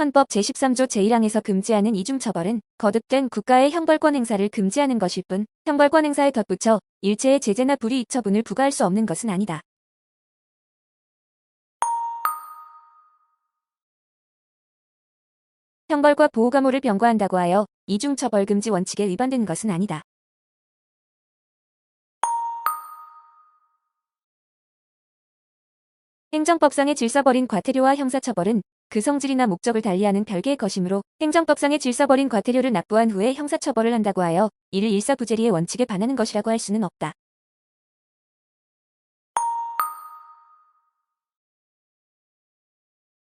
헌법 제13조 제1항에서 금지하는 이중처벌은 거듭된 국가의 형벌권 행사를 금지하는 것일 뿐 형벌권 행사에 덧붙여 일체의 제재나 불이익 처분을 부과할 수 없는 것은 아니다. 형벌과 보호감호를 병과한다고 하여 이중처벌 금지 원칙에 위반되는 것은 아니다. 행정법상의 질서버린 과태료와 형사처벌은 그 성질이나 목적을 달리하는 별개의 것이므로 행정법상의 질서버린 과태료를 납부한 후에 형사처벌을 한다고 하여 이를 일사부재리의 원칙에 반하는 것이라고 할 수는 없다.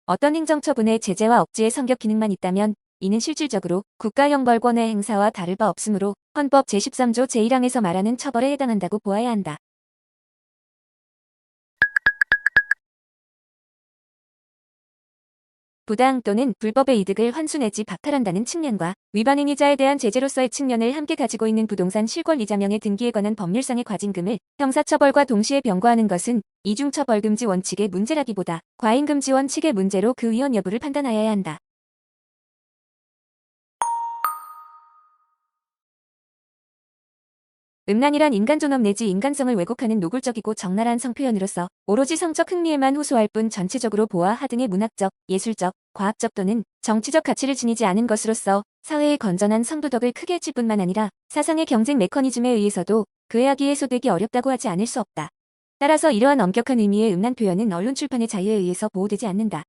어떤 행정처분의 제재와 억지의 성격 기능만 있다면 이는 실질적으로 국가형벌권의 행사와 다를 바 없으므로 헌법 제13조 제1항에서 말하는 처벌에 해당한다고 보아야 한다. 부당 또는 불법의 이득을 환수 내지 박탈한다는 측면과 위반 행위자에 대한 제재로서의 측면을 함께 가지고 있는 부동산 실권이자명의 등기에 관한 법률상의 과징금을 형사처벌과 동시에 병과하는 것은 이중처벌금지 원칙의 문제라기보다 과잉금지 원칙의 문제로 그 위헌 여부를 판단하여야 한다. 음란이란 인간존엄 내지 인간성을 왜곡하는 노골적이고 적나라한 성표현으로서 오로지 성적 흥미에만 호소할 뿐 전체적으로 보아 하등의 문학적, 예술적, 과학적 또는 정치적 가치를 지니지 않은 것으로서 사회의 건전한 성도덕을 크게 해칠 뿐만 아니라 사상의 경쟁 메커니즘에 의해서도 그의 악이 해소되기 어렵다고 하지 않을 수 없다. 따라서 이러한 엄격한 의미의 음란 표현은 언론 출판의 자유에 의해서 보호되지 않는다.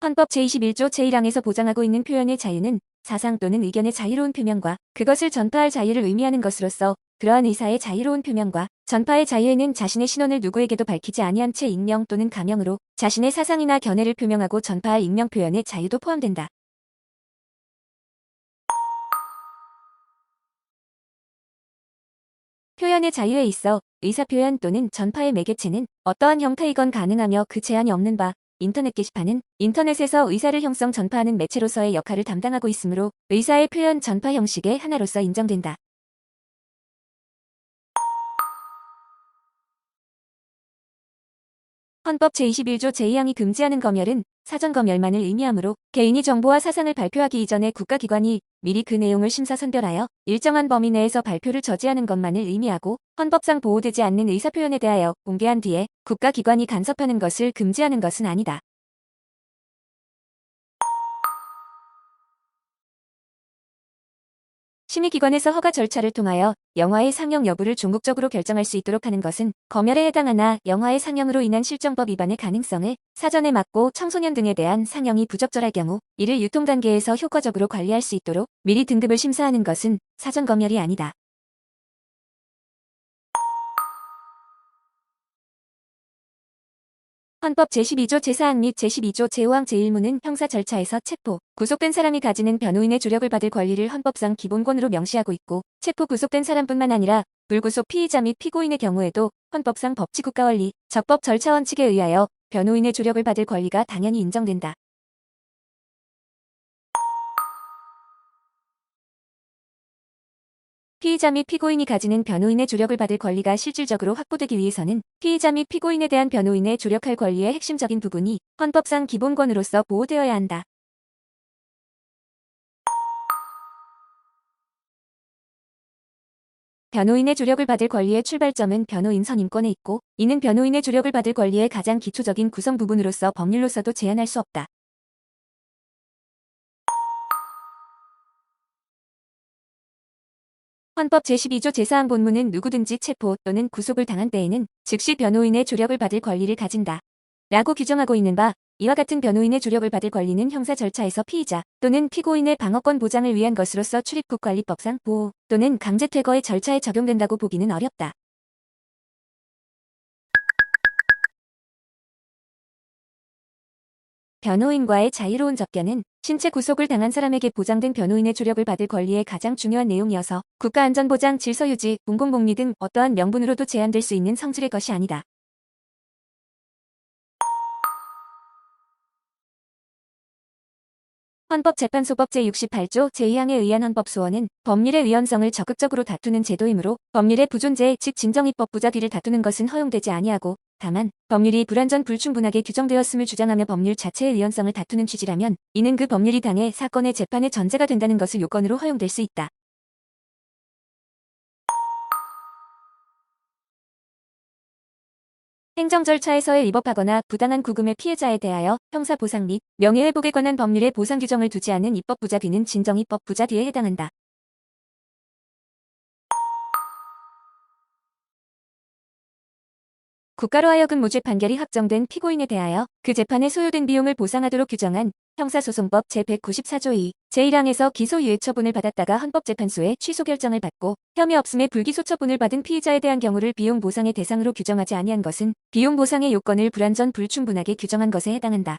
헌법 제21조 제1항에서 보장하고 있는 표현의 자유는 사상 또는 의견의 자유로운 표명과 그것을 전파할 자유를 의미하는 것으로서 그러한 의사의 자유로운 표명과 전파의 자유에는 자신의 신원을 누구에게도 밝히지 아니한 채 익명 또는 가명으로 자신의 사상이나 견해를 표명하고 전파할 익명 표현의 자유도 포함된다. 표현의 자유에 있어 의사표현 또는 전파의 매개체는 어떠한 형태이건 가능하며 그 제한이 없는 바 인터넷 게시판은 인터넷에서 의사를 형성 전파하는 매체로서의 역할을 담당하고 있으므로 의사의 표현 전파 형식의 하나로서 인정된다. 헌법 제21조 제2항이 금지하는 검열은 사전 검열만을 의미하므로 개인이 정보와 사상을 발표하기 이전에 국가기관이 미리 그 내용을 심사 선별하여 일정한 범위 내에서 발표를 저지하는 것만을 의미하고 헌법상 보호되지 않는 의사표현에 대하여 공개한 뒤에 국가기관이 간섭하는 것을 금지하는 것은 아니다. 심의기관에서 허가 절차를 통하여 영화의 상영 여부를 종국적으로 결정할 수 있도록 하는 것은 검열에 해당하나 영화의 상영으로 인한 실정법 위반의 가능성을 사전에 막고 청소년 등에 대한 상영이 부적절할 경우 이를 유통 단계에서 효과적으로 관리할 수 있도록 미리 등급을 심사하는 것은 사전 검열이 아니다. 헌법 제12조 제4항 및 제12조 제5항 제1무는 형사 절차에서 체포, 구속된 사람이 가지는 변호인의 조력을 받을 권리를 헌법상 기본권으로 명시하고 있고 체포 구속된 사람뿐만 아니라 불구속 피의자 및 피고인의 경우에도 헌법상 법치국가원리, 적법 절차 원칙에 의하여 변호인의 조력을 받을 권리가 당연히 인정된다. 피의자 및 피고인이 가지는 변호인의 조력을 받을 권리가 실질적으로 확보되기 위해서는 피의자 및 피고인에 대한 변호인의 조력할 권리의 핵심적인 부분이 헌법상 기본권으로서 보호되어야 한다. 변호인의 조력을 받을 권리의 출발점은 변호인 선임권에 있고 이는 변호인의 조력을 받을 권리의 가장 기초적인 구성 부분으로서 법률로서도 제한할 수 없다. 헌법 제12조 제4항 본문은 누구든지 체포 또는 구속을 당한 때에는 즉시 변호인의 조력을 받을 권리를 가진다. 라고 규정하고 있는 바 이와 같은 변호인의 조력을 받을 권리는 형사 절차에서 피의자 또는 피고인의 방어권 보장을 위한 것으로서 출입국관리법상 보호 또는 강제 퇴거의 절차에 적용된다고 보기는 어렵다. 변호인과의 자유로운 접견은 신체 구속을 당한 사람에게 보장된 변호인의 조력을 받을 권리의 가장 중요한 내용이어서 국가안전보장, 질서유지, 공공복리 등 어떠한 명분으로도 제한될 수 있는 성질의 것이 아니다. 헌법재판소법 제68조 제2항에 의한 헌법소원은 법률의 위헌성을 적극적으로 다투는 제도이므로 법률의 부존재 즉 진정입법부작 위를 다투는 것은 허용되지 아니하고 다만 법률이 불완전 불충분하게 규정되었음을 주장하며 법률 자체의 위헌성을 다투는 취지라면 이는 그 법률이 당해 사건의 재판의 전제가 된다는 것을 요건으로 허용될 수 있다. 행정 절차에서의 위법하거나 부당한 구금의 피해자에 대하여 형사보상 및 명예회복에 관한 법률의 보상 규정을 두지 않은 입법부작위는 진정입법부작위에 해당한다. 국가로 하여금 무죄 판결이 확정된 피고인에 대하여 그 재판에 소요된 비용을 보상하도록 규정한 형사소송법 제194조 2, 제1항에서 기소유예 처분을 받았다가 헌법재판소의 취소 결정을 받고 혐의 없음에 불기소 처분을 받은 피의자에 대한 경우를 비용 보상의 대상으로 규정하지 아니한 것은 비용 보상의 요건을 불완전 불충분하게 규정한 것에 해당한다.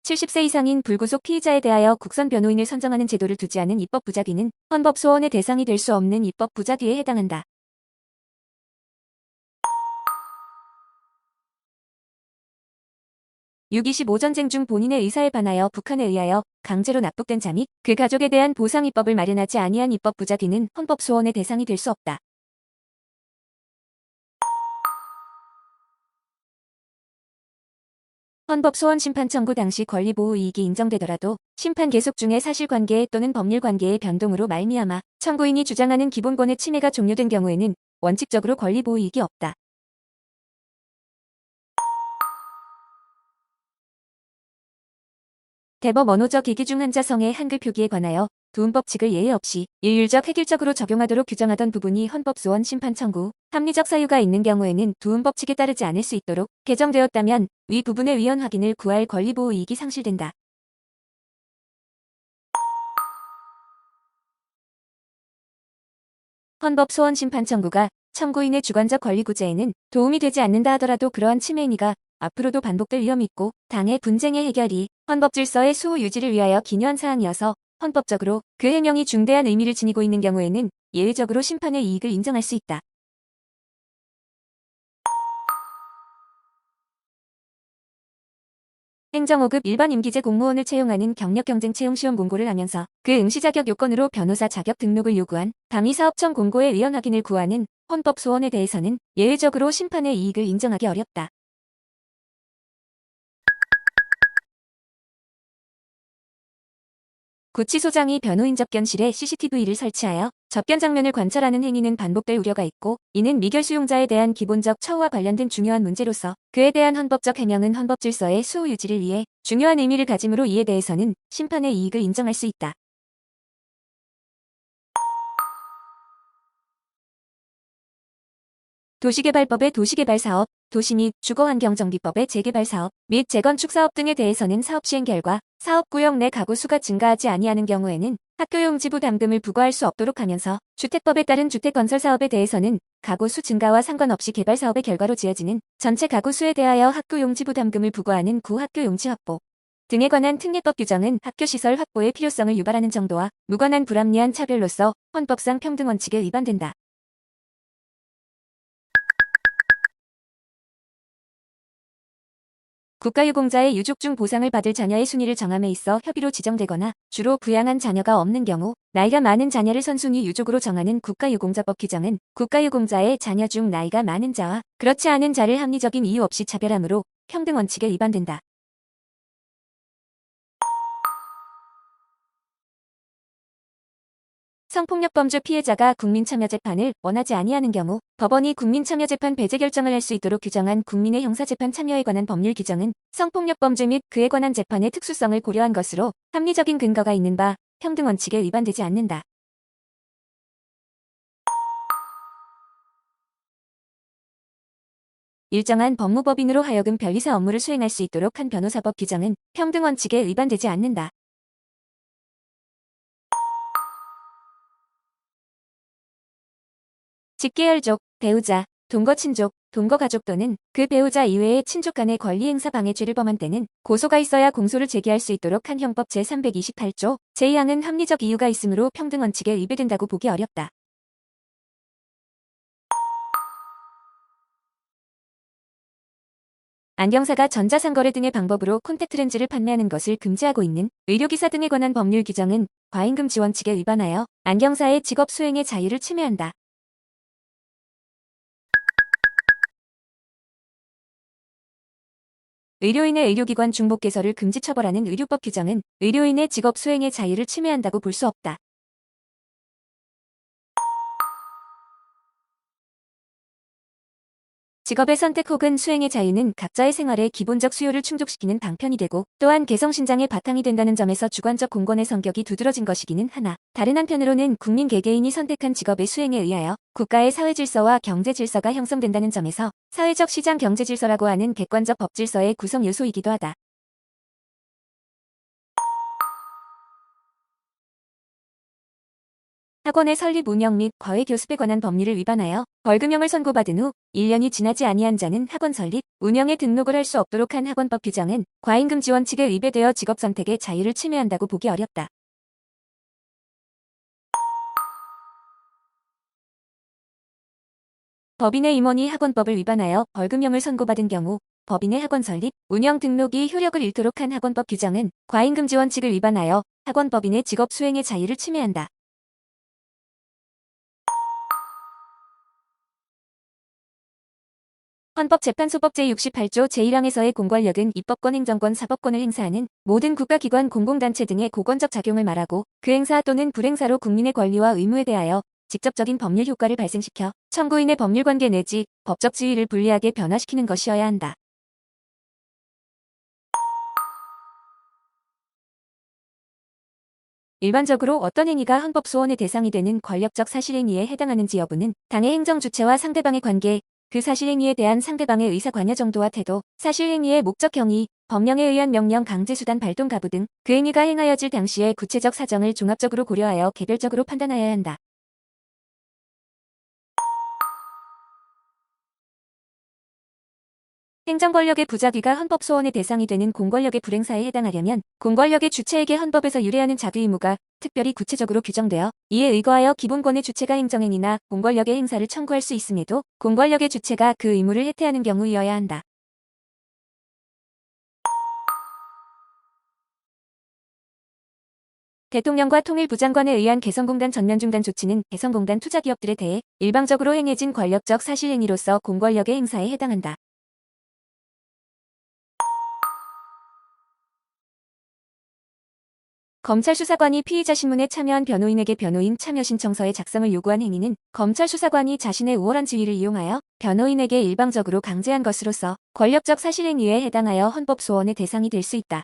70세 이상인 불구속 피의자에 대하여 국선 변호인을 선정하는 제도를 두지 않은 입법부작위는 헌법소원의 대상이 될 수 없는 입법부작위에 해당한다. 6.25 전쟁 중 본인의 의사에 반하여 북한에 의하여 강제로 납북된 자 및 그 가족에 대한 보상 입법을 마련하지 아니한 입법부작위는 헌법소원의 대상이 될 수 없다. 헌법소원 심판 청구 당시 권리보호 이익이 인정되더라도 심판 계속 중에 사실관계 또는 법률관계의 변동으로 말미암아 청구인이 주장하는 기본권의 침해가 종료된 경우에는 원칙적으로 권리보호 이익이 없다. 대법 언어적 이기 중 한자성의 한글 표기에 관하여 도움법칙을 예외 없이 일률적 획일적으로 적용하도록 규정하던 부분이 헌법소원 심판 청구, 합리적 사유가 있는 경우에는 도움법칙에 따르지 않을 수 있도록 개정되었다면 위 부분의 위헌 확인을 구할 권리보호 이익이 상실된다. 헌법소원 심판 청구가 청구인의 주관적 권리 구제에는 도움이 되지 않는다 하더라도 그러한 침해 행위가 앞으로도 반복될 위험이 있고 당해 분쟁의 해결이 헌법 질서의 수호 유지를 위하여 기여한 사항이어서 헌법적으로 그 해명이 중대한 의미를 지니고 있는 경우에는 예외적으로 심판의 이익을 인정할 수 있다. 행정 5급 일반 임기제 공무원을 채용하는 경력경쟁 채용 시험 공고를 하면서 그 응시 자격 요건으로 변호사 자격 등록을 요구한 감리사업청 공고의 위헌 확인을 구하는 헌법 소원에 대해서는 예외적으로 심판의 이익을 인정하기 어렵다. 구치소장이 변호인 접견실에 CCTV를 설치하여 접견 장면을 관찰하는 행위는 반복될 우려가 있고 이는 미결 수용자에 대한 기본적 처우와 관련된 중요한 문제로서 그에 대한 헌법적 해명은 헌법 질서의 수호 유지를 위해 중요한 의미를 가지므로 이에 대해서는 심판의 이익을 인정할 수 있다. 도시개발법의 도시개발사업, 도시 및 주거환경정비법의 재개발사업 및 재건축사업 등에 대해서는 사업 시행 결과 사업구역 내 가구 수가 증가하지 아니하는 경우에는 학교용지 부담금을 부과할 수 없도록 하면서 주택법에 따른 주택건설사업에 대해서는 가구 수 증가와 상관없이 개발사업의 결과로 지어지는 전체 가구 수에 대하여 학교용지 부담금을 부과하는 구학교용지 확보 등에 관한 특례법 규정은 학교시설 확보의 필요성을 유발하는 정도와 무관한 불합리한 차별로서 헌법상 평등원칙에 위반된다. 국가유공자의 유족 중 보상을 받을 자녀의 순위를 정함에 있어 협의로 지정되거나 주로 부양한 자녀가 없는 경우 나이가 많은 자녀를 선순위 유족으로 정하는 국가유공자법 규정은 국가유공자의 자녀 중 나이가 많은 자와 그렇지 않은 자를 합리적인 이유 없이 차별하므로 평등원칙에 위반된다. 성폭력범죄 피해자가 국민참여재판을 원하지 아니하는 경우 법원이 국민참여재판 배제 결정을 할 수 있도록 규정한 국민의 형사재판 참여에 관한 법률 규정은 성폭력범죄 및 그에 관한 재판의 특수성을 고려한 것으로 합리적인 근거가 있는 바 평등원칙에 위반되지 않는다. 일정한 법무법인으로 하여금 변리사 업무를 수행할 수 있도록 한 변호사법 규정은 평등원칙에 위반되지 않는다. 직계혈족, 배우자, 동거친족, 동거가족 또는 그 배우자 이외의 친족 간의 권리행사 방해죄를 범한 때는 고소가 있어야 공소를 제기할 수 있도록 한 형법 제328조 제2항은 합리적 이유가 있으므로 평등원칙에 위배된다고 보기 어렵다. 안경사가 전자상거래 등의 방법으로 콘택트렌즈를 판매하는 것을 금지하고 있는 의료기사 등에 관한 법률 규정은 과잉금 지원칙에 위반하여 안경사의 직업 수행의 자유를 침해한다. 의료인의 의료기관 중복 개설을 금지 처벌하는 의료법 규정은 의료인의 직업 수행의 자유를 침해한다고 볼 수 없다. 직업의 선택 혹은 수행의 자유는 각자의 생활의 기본적 수요를 충족시키는 방편이 되고 또한 개성신장의 바탕이 된다는 점에서 주관적 공권의 성격이 두드러진 것이기는 하나 다른 한편으로는 국민 개개인이 선택한 직업의 수행에 의하여 국가의 사회질서와 경제질서가 형성된다는 점에서 사회적 시장 경제질서라고 하는 객관적 법질서의 구성 요소이기도 하다. 학원의 설립 운영 및 과외 교습에 관한 법률을 위반하여 벌금형을 선고받은 후 1년이 지나지 아니한 자는 학원 설립, 운영에 등록을 할 수 없도록 한 학원법 규정은 과잉금 지원칙에 위배되어 직업 선택의 자유를 침해한다고 보기 어렵다. 법인의 임원이 학원법을 위반하여 벌금형을 선고받은 경우 법인의 학원 설립, 운영 등록이 효력을 잃도록 한 학원법 규정은 과잉금 지원칙을 위반하여 학원법인의 직업 수행의 자유를 침해한다. 헌법재판소법 제68조 제1항에서의 공권력은 입법권, 행정권, 사법권을 행사하는 모든 국가기관, 공공단체 등의 고권적 작용을 말하고 그 행사 또는 불행사로 국민의 권리와 의무에 대하여 직접적인 법률 효과를 발생시켜 청구인의 법률관계 내지 법적 지위를 불리하게 변화시키는 것이어야 한다. 일반적으로 어떤 행위가 헌법소원의 대상이 되는 권력적 사실행위에 해당하는지 여부는 당의 행정주체와 상대방의 관계, 그 사실행위에 대한 상대방의 의사관여 정도와 태도, 사실행위의 목적형이, 법령에 의한 명령 강제수단 발동 가부 등 그 행위가 행하여질 당시의 구체적 사정을 종합적으로 고려하여 개별적으로 판단하여야 한다. 행정권력의 부작위가 헌법소원의 대상이 되는 공권력의 불행사에 해당하려면 공권력의 주체에게 헌법에서 유래하는 자기 의무가 특별히 구체적으로 규정되어 이에 의거하여 기본권의 주체가 행정행위나 공권력의 행사를 청구할 수 있음에도 공권력의 주체가 그 의무를 해태하는 경우이어야 한다. 대통령과 통일부 장관에 의한 개성공단 전면 중단 조치는 개성공단 투자기업들에 대해 일방적으로 행해진 권력적 사실행위로서 공권력의 행사에 해당한다. 검찰 수사관이 피의자 신문에 참여한 변호인에게 변호인 참여 신청서의 작성을 요구한 행위는 검찰 수사관이 자신의 우월한 지위를 이용하여 변호인에게 일방적으로 강제한 것으로서 권력적 사실행위에 해당하여 헌법소원의 대상이 될 수 있다.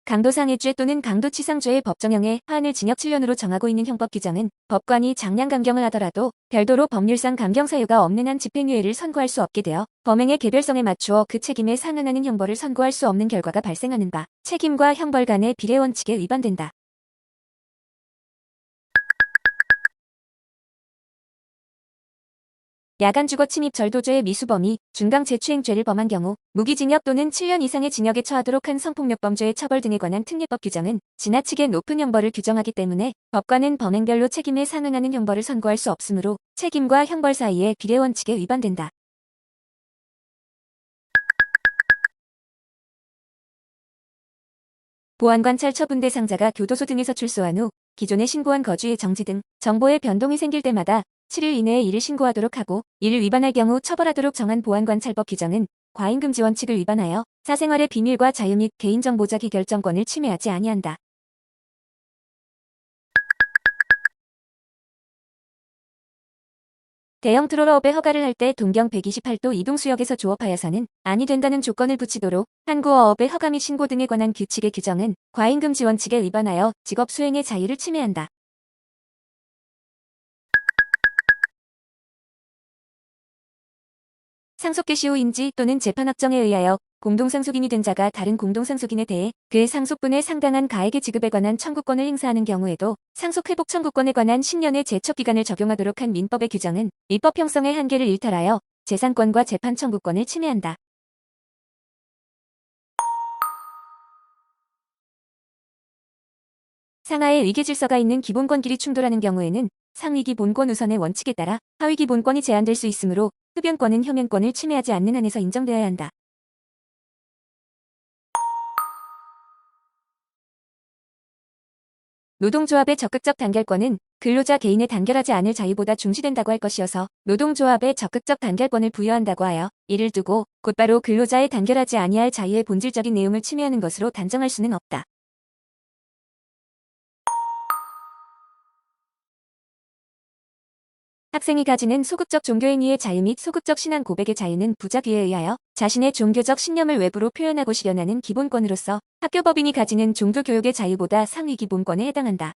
강도상해죄 또는 강도치상죄의 법정형에 하한을 징역 7년으로 정하고 있는 형법 규정은 법관이 장량 감경을 하더라도 별도로 법률상 감경 사유가 없는 한 집행유예를 선고할 수 없게 되어 범행의 개별성에 맞추어 그 책임에 상응하는 형벌을 선고할 수 없는 결과가 발생하는 바 책임과 형벌 간의 비례 원칙에 위반된다. 야간 주거 침입 절도죄의 미수범이 중강 재추행죄를 범한 경우 무기징역 또는 7년 이상의 징역에 처하도록 한 성폭력범죄의 처벌 등에 관한 특례법 규정은 지나치게 높은 형벌을 규정하기 때문에 법관은 범행별로 책임에 상응하는 형벌을 선고할 수 없으므로 책임과 형벌 사이의 비례 원칙에 위반된다. 보안관찰 처분 대상자가 교도소 등에서 출소한 후 기존에 신고한 거주의 정지 등 정보의 변동이 생길 때마다 7일 이내에 이를 신고하도록 하고 이를 위반할 경우 처벌하도록 정한 보안관찰법 규정은 과잉금 지원칙을 위반하여 사생활의 비밀과 자유 및 개인정보 자기 결정권을 침해하지 아니한다. 대형 트롤러업의 허가를 할 때 동경 128도 이동수역에서 조업하여서는 아니 된다는 조건을 붙이도록 항구어업의 허가 및 신고 등에 관한 규칙의 규정은 과잉금 지원칙에 위반하여 직업 수행의 자유를 침해한다. 상속 개시 후 인지 또는 재판 확정에 의하여 공동상속인이 된 자가 다른 공동상속인에 대해 그의 상속분의 상당한 가액의 지급에 관한 청구권을 행사하는 경우에도 상속회복 청구권에 관한 10년의 제척기간을 적용하도록 한 민법의 규정은 입법 형성의 한계를 일탈하여 재산권과 재판 청구권을 침해한다. 상하의 위계질서가 있는 기본권 길이 충돌하는 경우에는 상위 기본권 우선의 원칙에 따라 하위 기본권이 제한될 수 있으므로 흡연권은 혐연권을 침해하지 않는 한에서 인정되어야 한다. 노동조합의 적극적 단결권은 근로자 개인의 단결하지 않을 자유보다 중시된다고 할 것이어서 노동조합에 적극적 단결권을 부여한다고 하여 이를 두고 곧바로 근로자의 단결하지 아니할 자유의 본질적인 내용을 침해하는 것으로 단정할 수는 없다. 학생이 가지는 소극적 종교행위의 자유 및 소극적 신앙 고백의 자유는 부작위에 의하여 자신의 종교적 신념을 외부로 표현하고 실현하는 기본권으로서 학교법인이 가지는 종교교육의 자유보다 상위 기본권에 해당한다.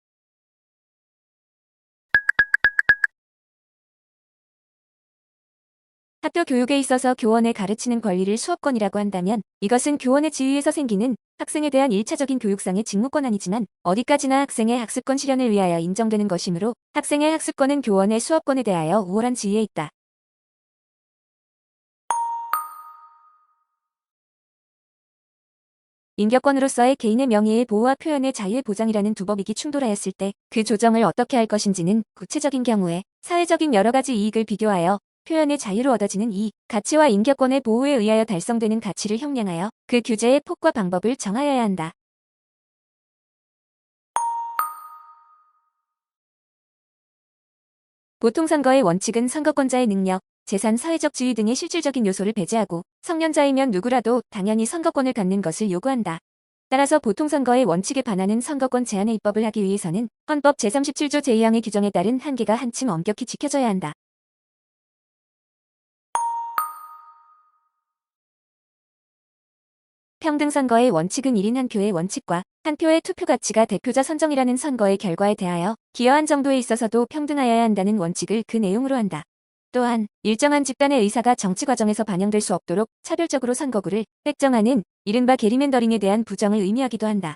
학교 교육에 있어서 교원의 가르치는 권리를 수업권이라고 한다면 이것은 교원의 지위에서 생기는 학생에 대한 1차적인 교육상의 직무권한이지만 어디까지나 학생의 학습권 실현을 위하여 인정되는 것이므로 학생의 학습권은 교원의 수업권에 대하여 우월한 지위에 있다. 인격권으로서의 개인의 명예의 보호와 표현의 자유의 보장이라는 두 법익이 충돌하였을 때 그 조정을 어떻게 할 것인지는 구체적인 경우에 사회적인 여러 가지 이익을 비교하여 표현의 자유로 얻어지는 이익, 가치와 인격권의 보호에 의하여 달성되는 가치를 형량하여 그 규제의 폭과 방법을 정하여야 한다. 보통 선거의 원칙은 선거권자의 능력, 재산, 사회적 지위 등의 실질적인 요소를 배제하고 성년자이면 누구라도 당연히 선거권을 갖는 것을 요구한다. 따라서 보통 선거의 원칙에 반하는 선거권 제한의 입법을 하기 위해서는 헌법 제37조 제2항의 규정에 따른 한계가 한층 엄격히 지켜져야 한다. 평등선거의 원칙은 1인 한 표의 원칙과 한 표의 투표 가치가 대표자 선정이라는 선거의 결과에 대하여 기여한 정도에 있어서도 평등하여야 한다는 원칙을 그 내용으로 한다. 또한 일정한 집단의 의사가 정치 과정에서 반영될 수 없도록 차별적으로 선거구를 획정하는 이른바 게리맨더링에 대한 부정을 의미하기도 한다.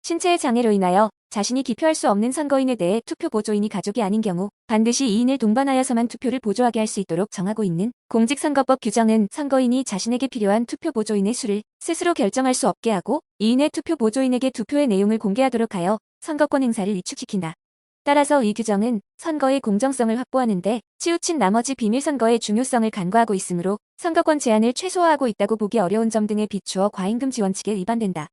신체의 장애로 인하여 자신이 기표할 수 없는 선거인에 대해 투표 보조인이 가족이 아닌 경우 반드시 2인을 동반하여서만 투표를 보조하게 할 수 있도록 정하고 있는 공직선거법 규정은 선거인이 자신에게 필요한 투표 보조인의 수를 스스로 결정할 수 없게 하고 2인의 투표 보조인에게 투표의 내용을 공개하도록 하여 선거권 행사를 위축시킨다. 따라서 이 규정은 선거의 공정성을 확보하는 데 치우친 나머지 비밀선거의 중요성을 간과하고 있으므로 선거권 제한을 최소화하고 있다고 보기 어려운 점 등에 비추어 과잉금지 원칙에 위반된다.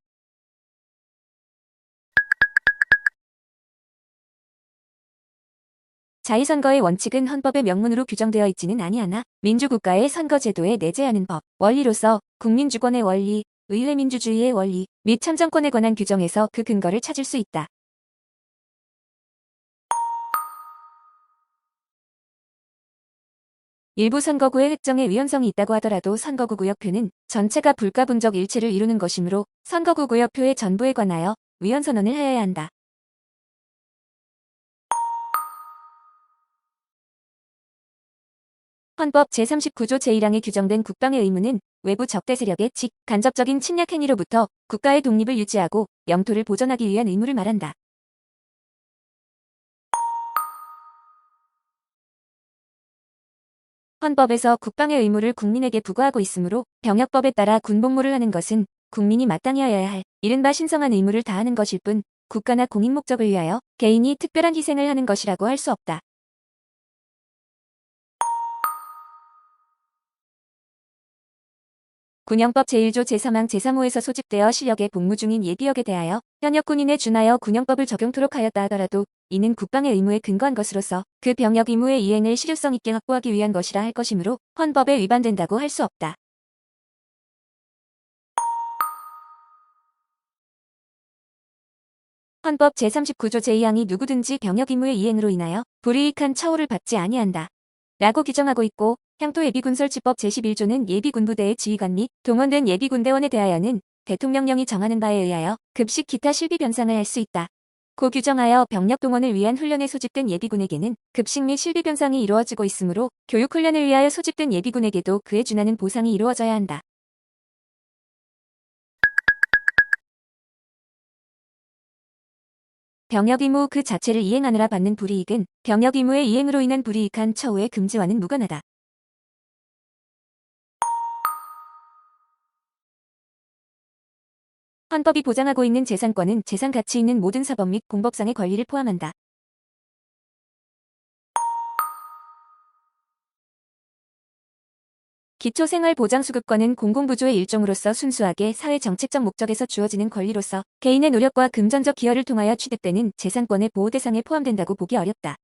자의선거의 원칙은 헌법의 명문으로 규정되어 있지는 아니하나 민주국가의 선거제도에 내재하는 법, 원리로서 국민주권의 원리, 의회민주주의의 원리 및 참정권에 관한 규정에서 그 근거를 찾을 수 있다. 일부 선거구의 획정에 위헌성이 있다고 하더라도 선거구 구역표는 전체가 불가분적 일체를 이루는 것이므로 선거구 구역표의 전부에 관하여 위헌 선언을 하여야 한다. 헌법 제39조 제1항에 규정된 국방의 의무는 외부 적대 세력의 간접적인 침략 행위로부터 국가의 독립을 유지하고 영토를 보존하기 위한 의무를 말한다. 헌법에서 국방의 의무를 국민에게 부과하고 있으므로 병역법에 따라 군복무를 하는 것은 국민이 마땅히 하여야 할 이른바 신성한 의무를 다하는 것일 뿐 국가나 공익 목적을 위하여 개인이 특별한 희생을 하는 것이라고 할 수 없다. 군영법 제1조 제3항 제3호에서 소집되어 실력에 복무 중인 예비역에 대하여 현역 군인에 준하여 군영법을 적용토록 하였다 하더라도 이는 국방의 의무에 근거한 것으로서 그 병역 의무의 이행을 실효성 있게 확보하기 위한 것이라 할 것이므로 헌법에 위반된다고 할 수 없다. 헌법 제39조 제2항이 누구든지 병역 의무의 이행으로 인하여 불이익한 처우를 받지 아니한다. 라고 규정하고 있고 향토예비군설치법 제11조는 예비군부대의 지휘관 및 동원된 예비군대원에 대하여는 대통령령이 정하는 바에 의하여 급식 기타 실비 변상을 할 수 있다. 고 규정하여 병력 동원을 위한 훈련에 소집된 예비군에게는 급식 및 실비 변상이 이루어지고 있으므로 교육훈련을 위하여 소집된 예비군에게도 그에 준하는 보상이 이루어져야 한다. 병역 의무 그 자체를 이행하느라 받는 불이익은 병역 의무의 이행으로 인한 불이익한 처우의 금지와는 무관하다. 헌법이 보장하고 있는 재산권은 재산 가치 있는 모든 사법 및 공법상의 권리를 포함한다. 기초생활보장수급권은 공공부조의 일종으로서 순수하게 사회정책적 목적에서 주어지는 권리로서 개인의 노력과 금전적 기여를 통하여 취득되는 재산권의 보호 대상에 포함된다고 보기 어렵다.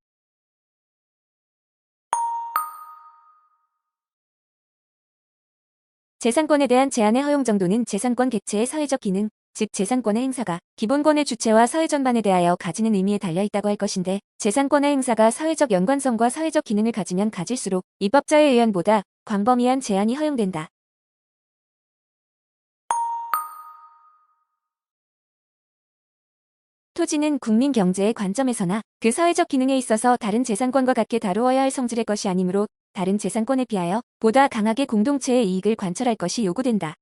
재산권에 대한 제한의 허용 정도는 재산권 객체의 사회적 기능, 즉 재산권의 행사가 기본권의 주체와 사회 전반에 대하여 가지는 의미에 달려있다고 할 것인데, 재산권의 행사가 사회적 연관성과 사회적 기능을 가지면 가질수록 입법자의 의견보다 광범위한 제한이 허용된다. 토지는 국민 경제의 관점에서나 그 사회적 기능에 있어서 다른 재산권과 같게 다루어야 할 성질의 것이 아니므로 다른 재산권에 비하여 보다 강하게 공동체의 이익을 관철할 것이 요구된다.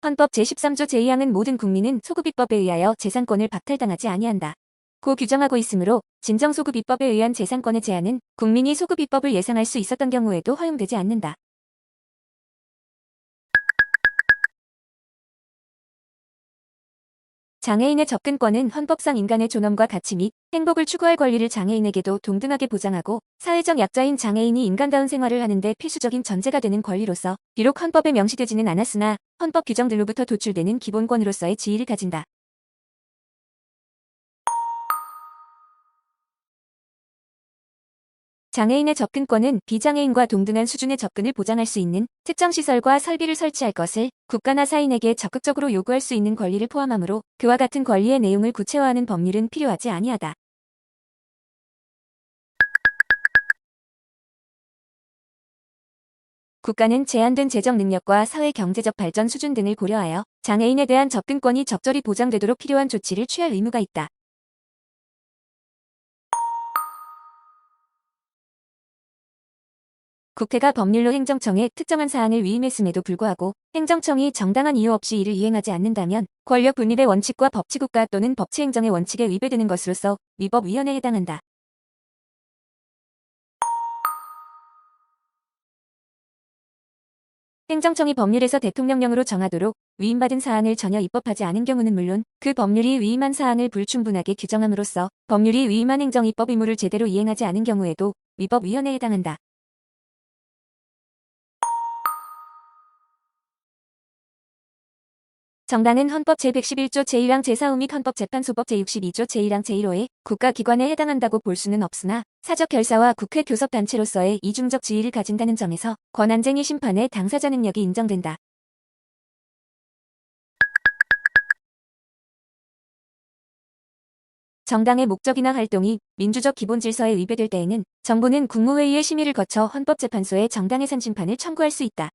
헌법 제13조 제2항은 모든 국민은 소급입법에 의하여 재산권을 박탈당하지 아니한다 고 규정하고 있으므로 진정소급입법에 의한 재산권의 제한은 국민이 소급입법을 예상할 수 있었던 경우에도 허용되지 않는다. 장애인의 접근권은 헌법상 인간의 존엄과 가치 및 행복을 추구할 권리를 장애인에게도 동등하게 보장하고 사회적 약자인 장애인이 인간다운 생활을 하는데 필수적인 전제가 되는 권리로서 비록 헌법에 명시되지는 않았으나 헌법 규정들로부터 도출되는 기본권으로서의 지위를 가진다. 장애인의 접근권은 비장애인과 동등한 수준의 접근을 보장할 수 있는 특정 시설과 설비를 설치할 것을 국가나 사인에게 적극적으로 요구할 수 있는 권리를 포함하므로 그와 같은 권리의 내용을 구체화하는 법률은 필요하지 아니하다. 국가는 제한된 재정 능력과 사회 경제적 발전 수준 등을 고려하여 장애인에 대한 접근권이 적절히 보장되도록 필요한 조치를 취할 의무가 있다. 국회가 법률로 행정청에 특정한 사항을 위임했음에도 불구하고 행정청이 정당한 이유 없이 이를 이행하지 않는다면 권력 분립의 원칙과 법치국가 또는 법치행정의 원칙에 위배되는 것으로서 위법위헌에 해당한다. 행정청이 법률에서 대통령령으로 정하도록 위임받은 사항을 전혀 입법하지 않은 경우는 물론 그 법률이 위임한 사항을 불충분하게 규정함으로써 법률이 위임한 행정입법 의무를 제대로 이행하지 않은 경우에도 위법위헌에 해당한다. 정당은 헌법 제111조 제1항 제4호 및 헌법재판소법 제62조 제1항 제1호에 국가기관에 해당한다고 볼 수는 없으나 사적 결사와 국회 교섭단체로서의 이중적 지위를 가진다는 점에서 권한쟁의 심판의 당사자 능력이 인정된다. 정당의 목적이나 활동이 민주적 기본 질서에 위배될 때에는 정부는 국무회의의 심의를 거쳐 헌법재판소에 정당의 산심판을 청구할 수 있다.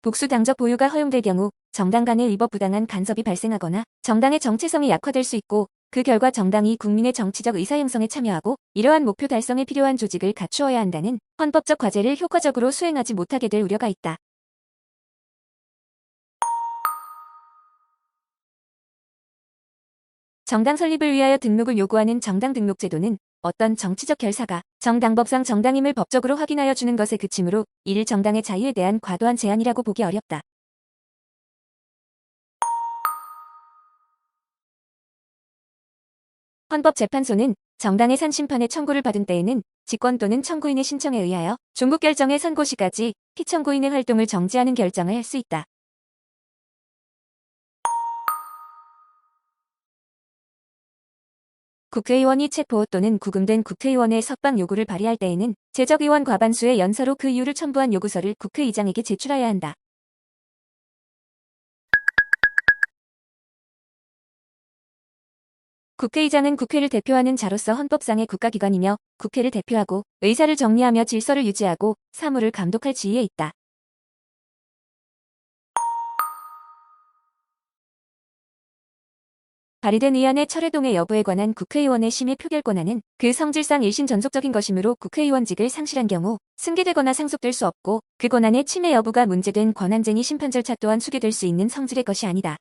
복수 당적 보유가 허용될 경우 정당 간의 위법 부당한 간섭이 발생하거나 정당의 정체성이 약화될 수 있고 그 결과 정당이 국민의 정치적 의사 형성에 참여하고 이러한 목표 달성에 필요한 조직을 갖추어야 한다는 헌법적 과제를 효과적으로 수행하지 못하게 될 우려가 있다. 정당 설립을 위하여 등록을 요구하는 정당 등록 제도는 어떤 정치적 결사가 정당법상 정당임을 법적으로 확인하여 주는 것에 그치므로 이를 정당의 자유에 대한 과도한 제한이라고 보기 어렵다. 헌법재판소는 정당의 산심판의 청구를 받은 때에는 직권 또는 청구인의 신청에 의하여 종국 결정의 선고 시까지 피청구인의 활동을 정지하는 결정을 할 수 있다. 국회의원이 체포 또는 구금된 국회의원의 석방 요구를 발의할 때에는 제적의원 과반수의 연서로 그 이유를 첨부한 요구서를 국회의장에게 제출해야 한다. 국회의장은 국회를 대표하는 자로서 헌법상의 국가기관이며 국회를 대표하고 의사를 정리하며 질서를 유지하고 사무를 감독할 지위에 있다. 발의된 의안의 철회동의 여부에 관한 국회의원의 심의 표결 권한은 그 성질상 일신 전속적인 것이므로 국회의원직을 상실한 경우 승계되거나 상속될 수 없고 그 권한의 침해 여부가 문제된 권한쟁의 심판 절차 또한 수계될 수 있는 성질의 것이 아니다.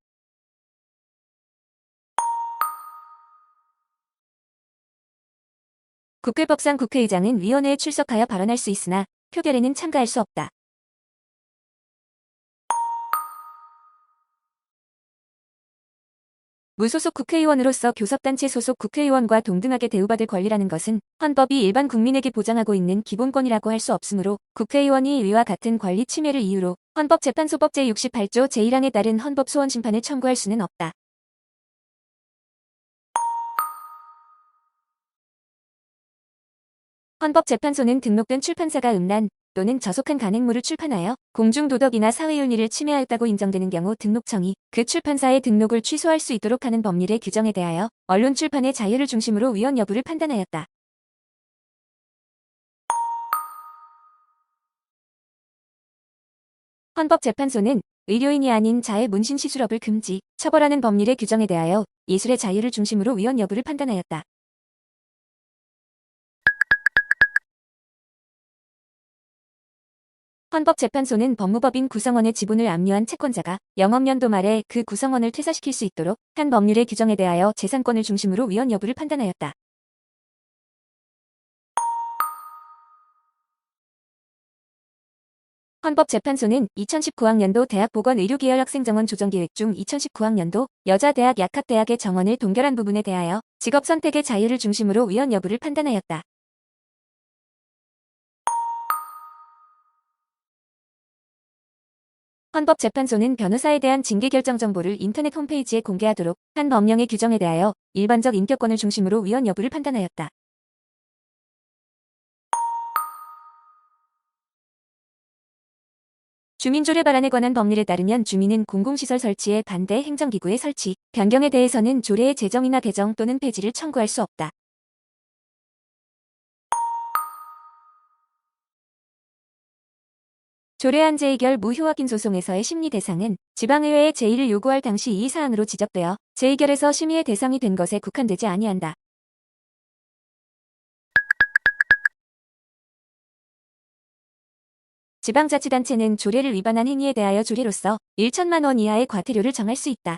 국회법상 국회의장은 위원회에 출석하여 발언할 수 있으나 표결에는 참가할 수 없다. 무소속 국회의원으로서 교섭단체 소속 국회의원과 동등하게 대우받을 권리라는 것은 헌법이 일반 국민에게 보장하고 있는 기본권이라고 할 수 없으므로 국회의원이 위와 같은 권리 침해를 이유로 헌법재판소법 제68조 제1항에 따른 헌법 소원 심판을 청구할 수는 없다. 헌법재판소는 등록된 출판사가 음란 또는 저속한 간행물을 출판하여 공중도덕이나 사회윤리를 침해하였다고 인정되는 경우 등록청이 그 출판사의 등록을 취소할 수 있도록 하는 법률의 규정에 대하여 언론 출판의 자유를 중심으로 위헌 여부를 판단하였다. 헌법재판소는 의료인이 아닌 자의 문신 시술업을 금지, 처벌하는 법률의 규정에 대하여 예술의 자유를 중심으로 위헌 여부를 판단하였다. 헌법재판소는 법무법인 구성원의 지분을 압류한 채권자가 영업연도 말에 그 구성원을 퇴사시킬 수 있도록 한 법률의 규정에 대하여 재산권을 중심으로 위헌 여부를 판단하였다. 헌법재판소는 2019학년도 대학보건의료계열 학생정원 조정계획 중 2019학년도 여자대학 약학대학의 정원을 동결한 부분에 대하여 직업선택의 자유를 중심으로 위헌 여부를 판단하였다. 헌법재판소는 변호사에 대한 징계 결정 정보를 인터넷 홈페이지에 공개하도록 한 법령의 규정에 대하여 일반적 인격권을 중심으로 위헌 여부를 판단하였다. 주민조례 발안에 관한 법률에 따르면 주민은 공공시설 설치에 반대 행정기구의 설치, 변경에 대해서는 조례의 제정이나 개정 또는 폐지를 청구할 수 없다. 조례안 재의결 무효 확인 소송에서의 심리 대상은 지방의회의 제의를 요구할 당시 이 사항으로 지적되어 재의결에서 심의의 대상이 된 것에 국한되지 아니한다. 지방자치단체는 조례를 위반한 행위에 대하여 조례로서 1천만 원 이하의 과태료를 정할 수 있다.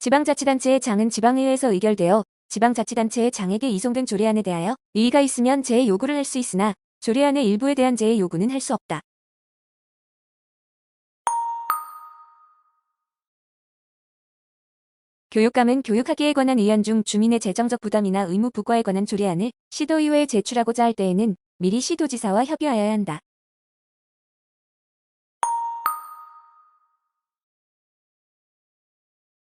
지방자치단체의 장은 지방의회에서 의결되어 지방자치단체의 장에게 이송된 조례안에 대하여 이의가 있으면 재의 요구를 할 수 있으나 조례안의 일부에 대한 재의 요구는 할 수 없다. 교육감은 교육하기에 관한 의안 중 주민의 재정적 부담이나 의무 부과에 관한 조례안을 시도의회에 제출하고자 할 때에는 미리 시도지사와 협의하여야 한다.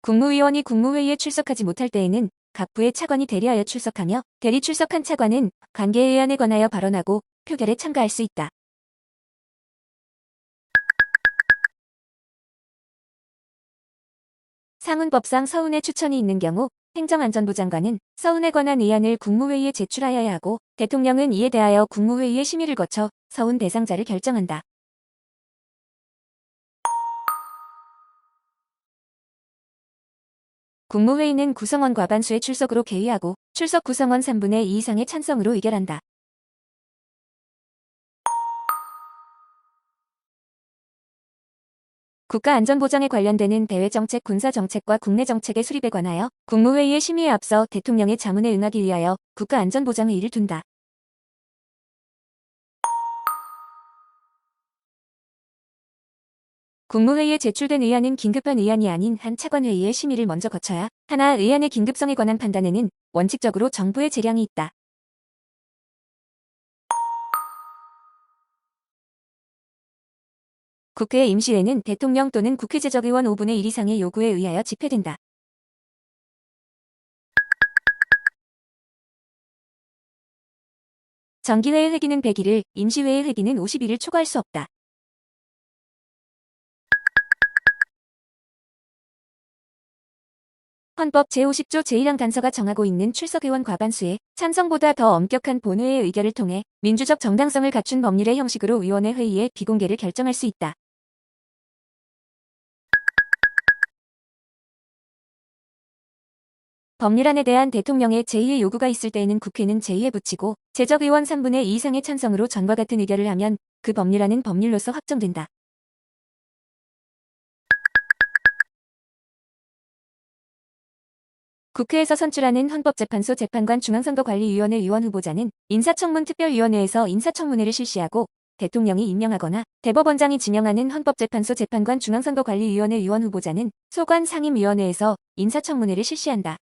국무위원이 국무회의에 출석하지 못할 때에는 각 부의 차관이 대리하여 출석하며 대리 출석한 차관은 관계의안에 관하여 발언하고 표결에 참가할 수 있다. 상훈법상 서훈의 추천이 있는 경우 행정안전부 장관은 서훈에 관한 의안을 국무회의에 제출하여야 하고 대통령은 이에 대하여 국무회의의 심의를 거쳐 서훈 대상자를 결정한다. 국무회의는 구성원 과반수의 출석으로 개의하고 출석 구성원 3분의 2 이상의 찬성으로 의결한다. 국가안전보장에 관련되는 대외정책, 군사정책과 국내정책의 수립에 관하여 국무회의의 심의에 앞서 대통령의 자문에 응하기 위하여 국가안전보장회의를 둔다. 국무회의에 제출된 의안은 긴급한 의안이 아닌 한 차관회의의 심의를 먼저 거쳐야 하나 의안의 긴급성에 관한 판단에는 원칙적으로 정부의 재량이 있다. 국회 임시회는 대통령 또는 국회 제적의원 5분의 1 이상의 요구에 의하여 집회된다. 정기회의 회기는 100일을, 임시회의 회기는 50일을 초과할 수 없다. 헌법 제50조 제1항 단서가 정하고 있는 출석의원 과반수의 찬성보다 더 엄격한 본회의의 의결을 통해 민주적 정당성을 갖춘 법률의 형식으로 위원회 회의의 비공개를 결정할 수 있다. 법률안에 대한 대통령의 제의의 요구가 있을 때에는 국회는 제의에 붙이고 제적의원 3분의 2 이상의 찬성으로 전과 같은 의결을 하면 그 법률안은 법률로서 확정된다. 국회에서 선출하는 헌법재판소 재판관 중앙선거관리위원회 위원 후보자는 인사청문 특별위원회에서 인사청문회를 실시하고 대통령이 임명하거나 대법원장이 지명하는 헌법재판소 재판관 중앙선거관리위원회 위원 후보자는 소관 상임위원회에서 인사청문회를 실시한다.